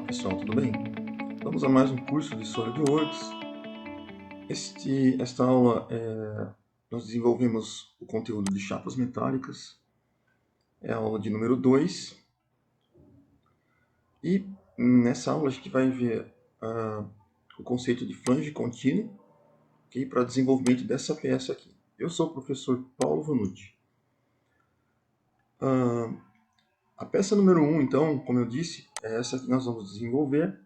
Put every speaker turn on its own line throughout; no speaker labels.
Pessoal, tudo bem? Vamos a mais um curso de SolidWorks. Esta aula, nós desenvolvemos o conteúdo de chapas metálicas, é a aula de número 2. E nessa aula a gente vai ver o conceito de flange contínuo, okay, para desenvolvimento dessa peça aqui. Eu sou o professor Paulo Vanucci. A peça número 1, então, como eu disse, é essa que nós vamos desenvolver.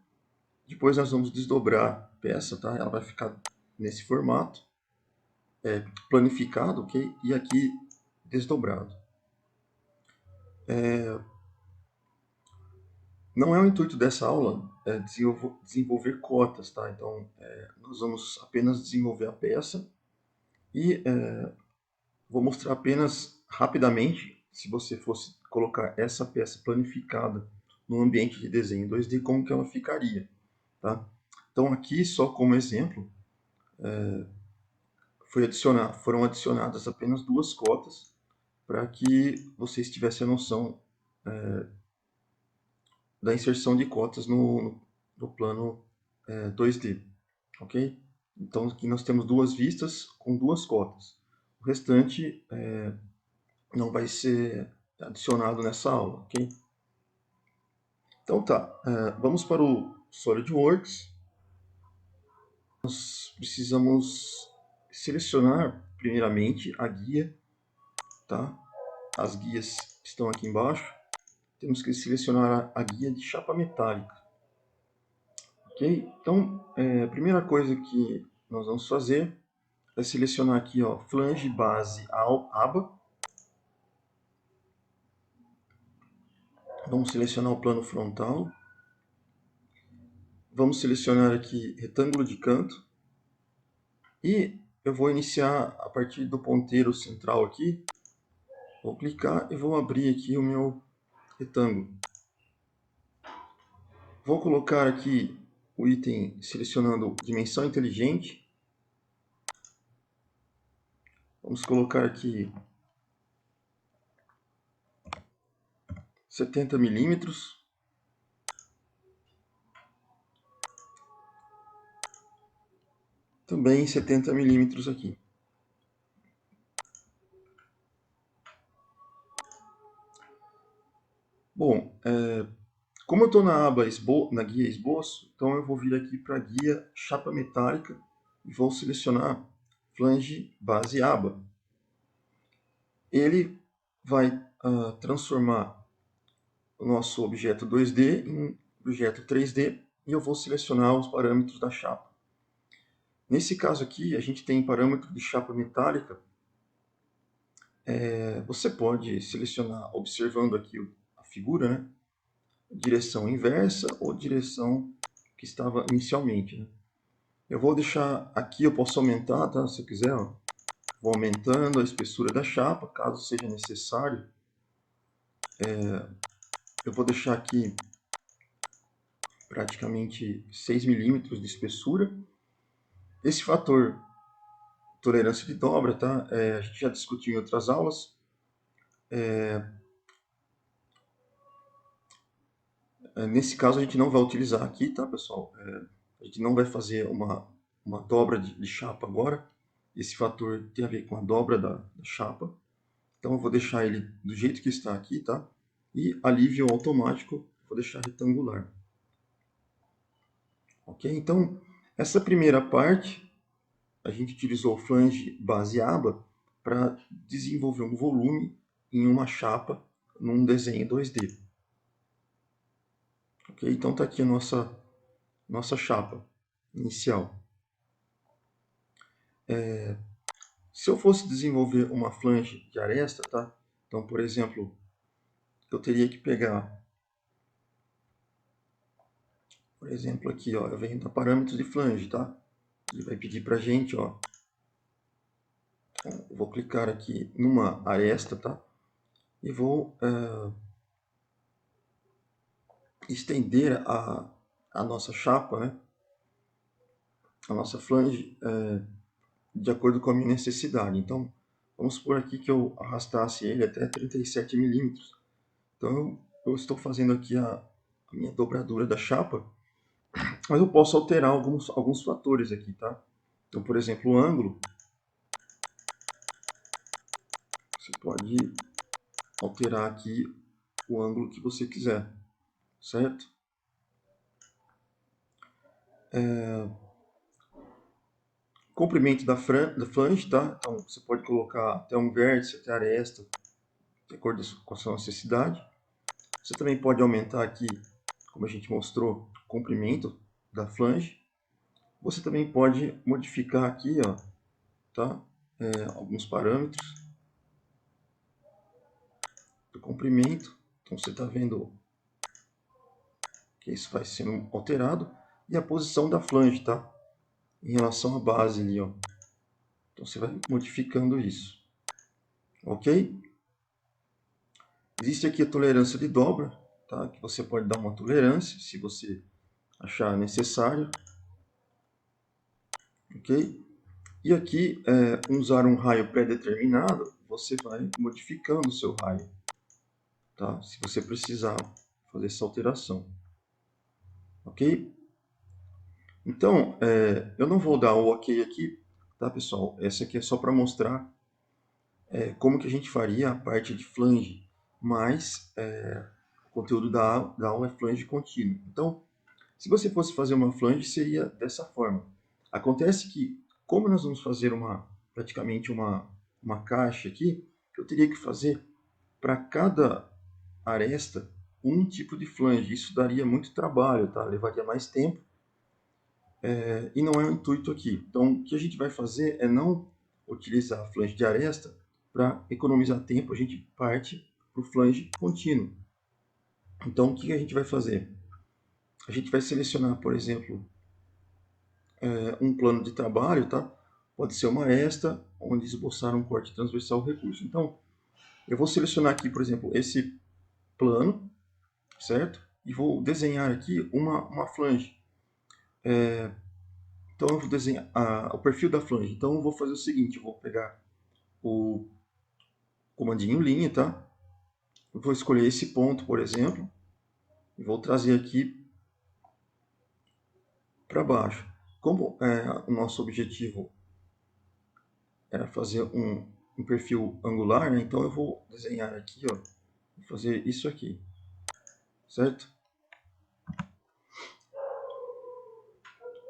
Depois nós vamos desdobrar a peça, tá? Ela vai ficar nesse formato, planificado, ok? E aqui desdobrado. Não é o intuito dessa aula desenvolver cotas, tá? Então, nós vamos apenas desenvolver a peça e vou mostrar apenas rapidamente, se você fosse colocar essa peça planificada no ambiente de desenho 2D, como que ela ficaria, tá? Então, aqui, só como exemplo, foram adicionadas apenas 2 cotas para que vocês tivessem a noção da inserção de cotas no plano 2D, ok? Então aqui nós temos 2 vistas com 2 cotas. O restante não vai ser adicionado nessa aula, ok? Então tá, vamos para o SolidWorks. Nós precisamos selecionar primeiramente a guia, tá? As guias estão aqui embaixo. Temos que selecionar a guia de chapa metálica. Ok? Então, a primeira coisa que nós vamos fazer é selecionar aqui, ó, flange base aba. Vamos selecionar o plano frontal. Vamos selecionar aqui retângulo de canto. E eu vou iniciar a partir do ponteiro central aqui. Vou clicar e vou abrir aqui o meu retângulo. Vou colocar aqui o item selecionando dimensão inteligente. Vamos colocar aqui 70 milímetros. Também 70 milímetros aqui. Bom, como eu estou na aba na guia esboço, então eu vou vir aqui para a guia chapa metálica e vou selecionar flange base aba. Ele vai transformar o nosso objeto 2D em objeto 3D e eu vou selecionar os parâmetros da chapa. Nesse caso aqui, a gente tem parâmetro de chapa metálica. Você pode selecionar observando aqui a figura, né? Direção inversa ou direção que estava inicialmente, né? Eu vou deixar aqui, eu posso aumentar, tá? Se eu quiser, ó. Vou aumentando a espessura da chapa, caso seja necessário. Eu vou deixar aqui praticamente 6 milímetros de espessura. Esse fator tolerância de dobra, tá? A gente já discutiu em outras aulas. Nesse caso a gente não vai utilizar aqui, tá, pessoal? A gente não vai fazer uma dobra de chapa agora. Esse fator tem a ver com a dobra da chapa. Então eu vou deixar ele do jeito que está aqui, tá? E alívio automático, vou deixar retangular. Ok? Então, essa primeira parte, a gente utilizou o flange base aba para desenvolver um volume em uma chapa num desenho 2D. Ok? Então está aqui a nossa chapa inicial. Se eu fosse desenvolver uma flange de aresta, tá? Então, por exemplo, eu teria que pegar, por exemplo, aqui, ó, eu venho da parâmetros de flange, tá? Ele vai pedir para a gente, ó, eu vou clicar aqui numa aresta, tá? E vou estender a nossa chapa, né? A nossa flange de acordo com a minha necessidade. Então, vamos supor aqui que eu arrastasse ele até 37 milímetros. Então, eu estou fazendo aqui a minha dobradura da chapa, mas eu posso alterar alguns fatores aqui, tá? Então, por exemplo, o ângulo, você pode alterar aqui o ângulo que você quiser, certo? Comprimento da flange, tá? Então, você pode colocar até um vértice, até aresta, de acordo com a sua necessidade. Você também pode aumentar aqui, como a gente mostrou, o comprimento da flange. Você também pode modificar aqui, ó, tá? Alguns parâmetros do comprimento. Então você está vendo que isso vai sendo alterado. E a posição da flange, tá? Em relação à base ali, ó. Então você vai modificando isso. Ok? Existe aqui a tolerância de dobra, tá? Que você pode dar uma tolerância, se você achar necessário. Ok? E aqui, usar um raio pré-determinado, você vai modificando o seu raio, tá? Se você precisar fazer essa alteração. Ok? Então, eu não vou dar o ok aqui, tá, pessoal? Essa aqui é só para mostrar como que a gente faria a parte de flange, mas o conteúdo da aula é flange contínuo. Então, se você fosse fazer uma flange, seria dessa forma. Acontece que, como nós vamos fazer praticamente uma caixa aqui, eu teria que fazer para cada aresta um tipo de flange. Isso daria muito trabalho, tá? Levaria mais tempo. E não é o intuito aqui. Então, o que a gente vai fazer é não utilizar a flange de aresta para economizar tempo. A gente parte para o flange contínuo. Então, o que a gente vai fazer? A gente vai selecionar, por exemplo, um plano de trabalho, tá? Pode ser uma aresta, onde esboçar um corte transversal ao recurso. Então, eu vou selecionar aqui, por exemplo, esse plano, certo? E vou desenhar aqui uma flange. Então, eu vou desenhar o perfil da flange. Então, eu vou fazer o seguinte, eu vou pegar o comandinho linha, tá? Eu vou escolher esse ponto, por exemplo, e vou trazer aqui para baixo. Como o nosso objetivo era fazer um perfil angular, né? Então eu vou desenhar aqui, ó, vou fazer isso aqui, certo?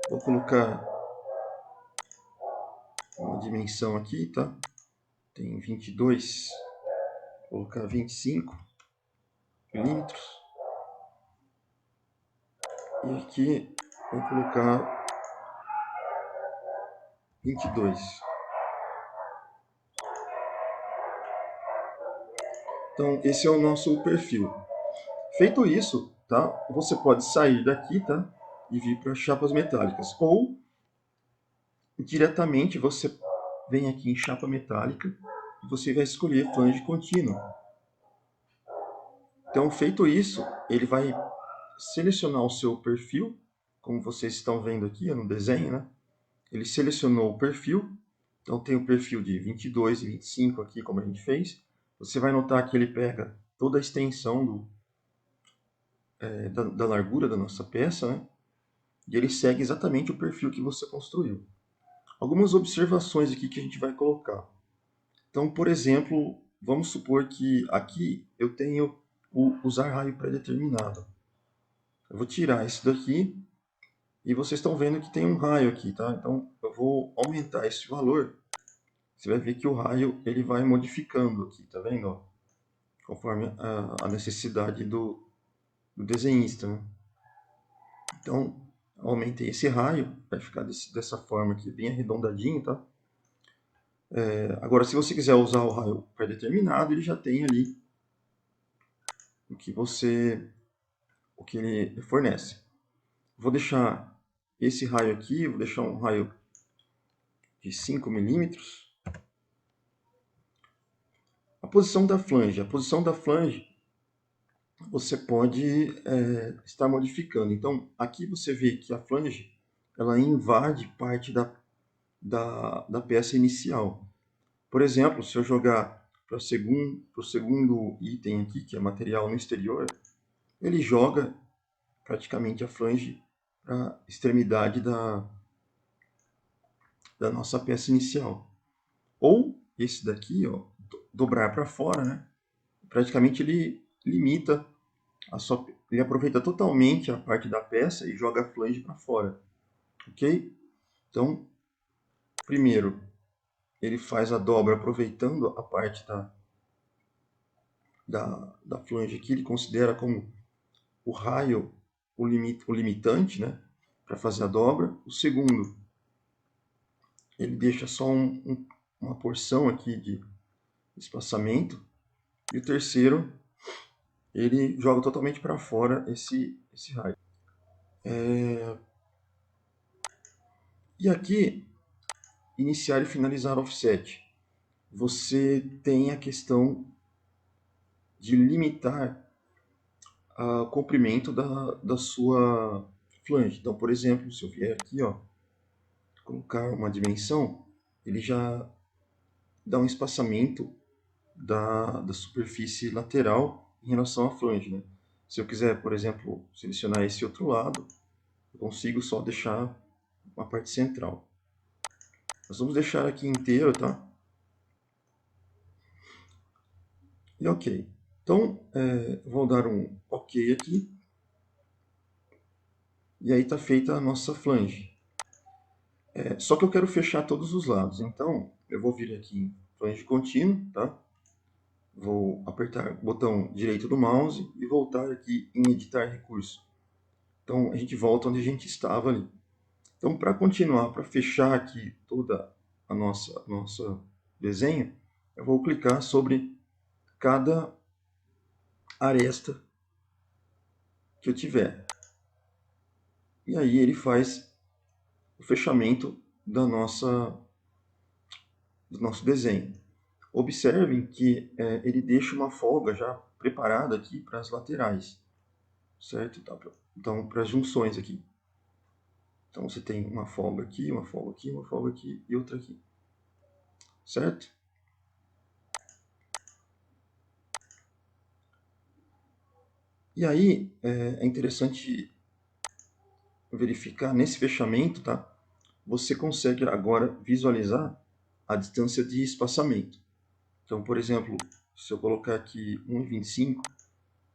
Vou colocar uma dimensão aqui, tá? Tem 22, vou colocar 25 milímetros. E aqui vou colocar 22. Então esse é o nosso perfil. Feito isso, tá? Você pode sair daqui, tá? E vir para chapas metálicas. Ou diretamente você vem aqui em chapa metálica e você vai escolher flange contínuo. Então, feito isso, ele vai selecionar o seu perfil, como vocês estão vendo aqui no desenho, né? Ele selecionou o perfil, então tem o perfil de 22 e 25 aqui, como a gente fez. Você vai notar que ele pega toda a extensão da largura da nossa peça, né? E ele segue exatamente o perfil que você construiu. Algumas observações aqui que a gente vai colocar. Então, por exemplo, vamos supor que aqui eu tenho o usar raio pré-determinado. Eu vou tirar isso daqui e vocês estão vendo que tem um raio aqui, tá? Então, eu vou aumentar esse valor. Você vai ver que o raio ele vai modificando aqui, tá vendo? Ó? Conforme a necessidade do desenhista, né? Então, aumentei esse raio, vai ficar dessa forma aqui, bem arredondadinho, tá? Agora, se você quiser usar o raio pré-determinado, ele já tem ali o que ele fornece. Vou deixar esse raio aqui, vou deixar um raio de 5 milímetros. A posição da flange. A posição da flange você pode estar modificando. Então, aqui você vê que a flange ela invade parte da peça inicial. Por exemplo, se eu jogar para o segundo item aqui, que é material no exterior, ele joga praticamente a flange para a extremidade da nossa peça inicial. Ou esse daqui, ó, dobrar para fora, né? Praticamente ele limita ele aproveita totalmente a parte da peça e joga a flange para fora, ok? Então, primeiro, ele faz a dobra aproveitando a parte da flange aqui, ele considera como o raio o limitante, né, para fazer a dobra. O segundo, ele deixa só uma porção aqui de espaçamento. E o terceiro, ele joga totalmente para fora esse raio. E aqui, iniciar e finalizar offset. Você tem a questão de limitar o comprimento da sua flange. Então, por exemplo, se eu vier aqui, ó, colocar uma dimensão, ele já dá um espaçamento da superfície lateral em relação à flange, né? Se eu quiser, por exemplo, selecionar esse outro lado, eu consigo só deixar uma parte central. Nós vamos deixar aqui inteiro, tá? E ok. Então, vou dar um ok aqui. E aí está feita a nossa flange. Só que eu quero fechar todos os lados. Então, eu vou vir aqui em flange contínuo, tá? Vou apertar o botão direito do mouse e voltar aqui em editar recurso. Então, a gente volta onde a gente estava ali. Então, para continuar, para fechar aqui toda a nossa desenho, eu vou clicar sobre cada aresta que eu tiver. E aí ele faz o fechamento do nosso desenho. Observem que ele deixa uma folga já preparada aqui para as laterais, certo? Então, para as junções aqui. Então, você tem uma folga aqui, uma folga aqui, uma folga aqui e outra aqui, certo? E aí, é interessante verificar nesse fechamento, tá? Você consegue agora visualizar a distância de espaçamento. Então, por exemplo, se eu colocar aqui 1,25,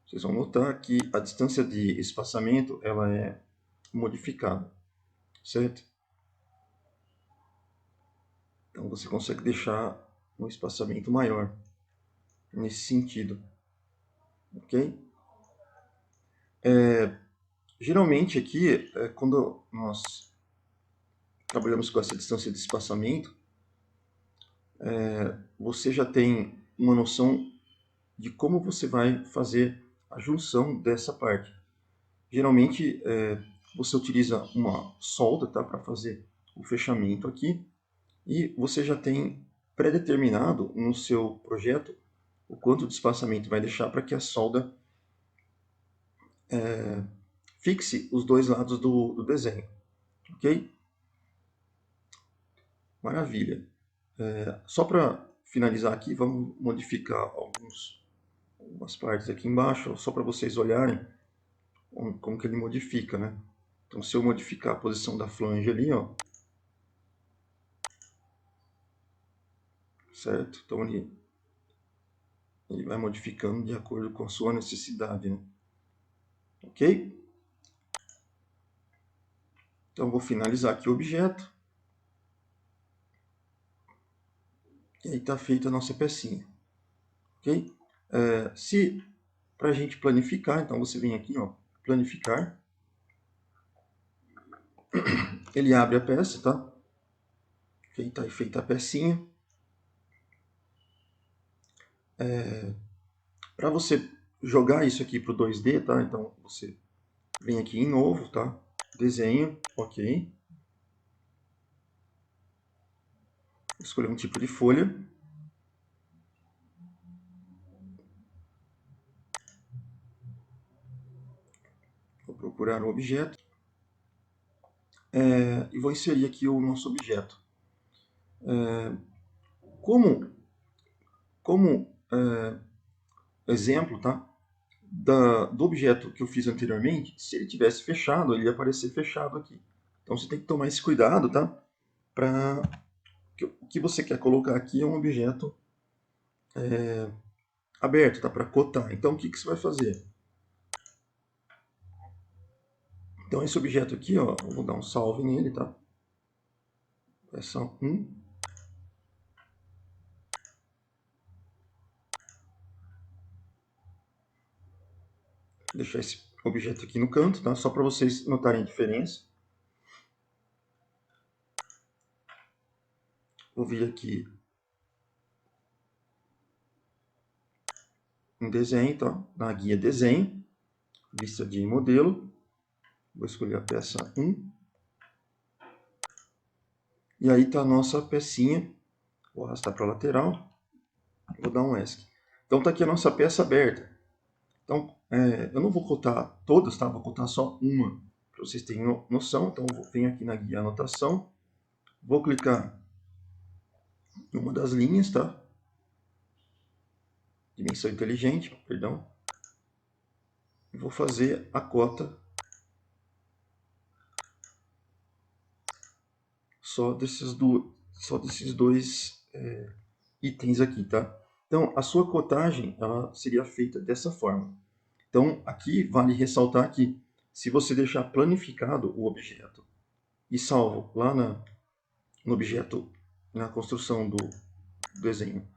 vocês vão notar que a distância de espaçamento ela é modificada, certo? Então você consegue deixar um espaçamento maior nesse sentido, ok? Geralmente aqui, quando nós trabalhamos com essa distância de espaçamento, você já tem uma noção de como você vai fazer a junção dessa parte. Geralmente você utiliza uma solda, tá, para fazer o fechamento aqui, e você já tem pré-determinado no seu projeto o quanto de espaçamento vai deixar para que a solda fixe os dois lados do desenho, ok? Maravilha. Só para finalizar aqui, vamos modificar algumas partes aqui embaixo, só para vocês olharem como que ele modifica, né? Então, se eu modificar a posição da flange ali, ó, certo? Então, ele vai modificando de acordo com a sua necessidade, né? Ok? Então, vou finalizar aqui o objeto. E aí está feita a nossa pecinha, ok? Se para a gente planificar, então você vem aqui, ó, planificar. Ele abre a peça, tá? Ok, tá aí feita a pecinha. Para você jogar isso aqui para o 2D, tá? Então você vem aqui em novo, tá? Desenho, ok. Escolher um tipo de folha. Vou procurar o objeto. E vou inserir aqui o nosso objeto. Como exemplo, tá? do objeto que eu fiz anteriormente, se ele tivesse fechado, ele ia aparecer fechado aqui. Então você tem que tomar esse cuidado, tá? Para o que você quer colocar aqui é um objeto aberto, tá? Para cotar. Então o que você vai fazer? Então esse objeto aqui, ó, eu vou dar um salve nele, tá? Peça 1. Vou deixar esse objeto aqui no canto, tá? Só para vocês notarem a diferença. Vou vir aqui em desenho, tá? Na guia desenho, vista de modelo. Vou escolher a peça 1. E aí está a nossa pecinha. Vou arrastar para a lateral. Vou dar um ESC. Então está aqui a nossa peça aberta. Então, eu não vou cotar todas, tá? Vou cotar só uma, para vocês terem noção. Então, eu venho aqui na guia anotação. Vou clicar em uma das linhas, tá? Dimensão inteligente, perdão. E vou fazer a cota só desses dois itens aqui, tá? Então, a sua cotagem ela seria feita dessa forma. Então, aqui vale ressaltar que se você deixar planificado o objeto e salvo lá no objeto, na construção do desenho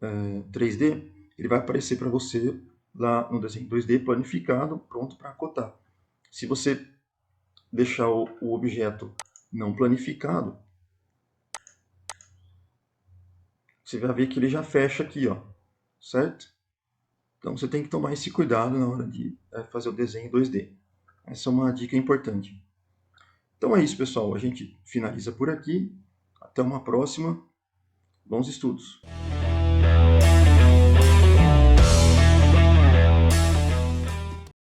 3D, ele vai aparecer para você lá no desenho 2D planificado, pronto para cotar. Se você deixar o objeto não planificado, você vai ver que ele já fecha aqui, ó, certo? Então você tem que tomar esse cuidado na hora de fazer o desenho 2D. Essa é uma dica importante. Então é isso, pessoal. A gente finaliza por aqui. Até uma próxima. Bons estudos!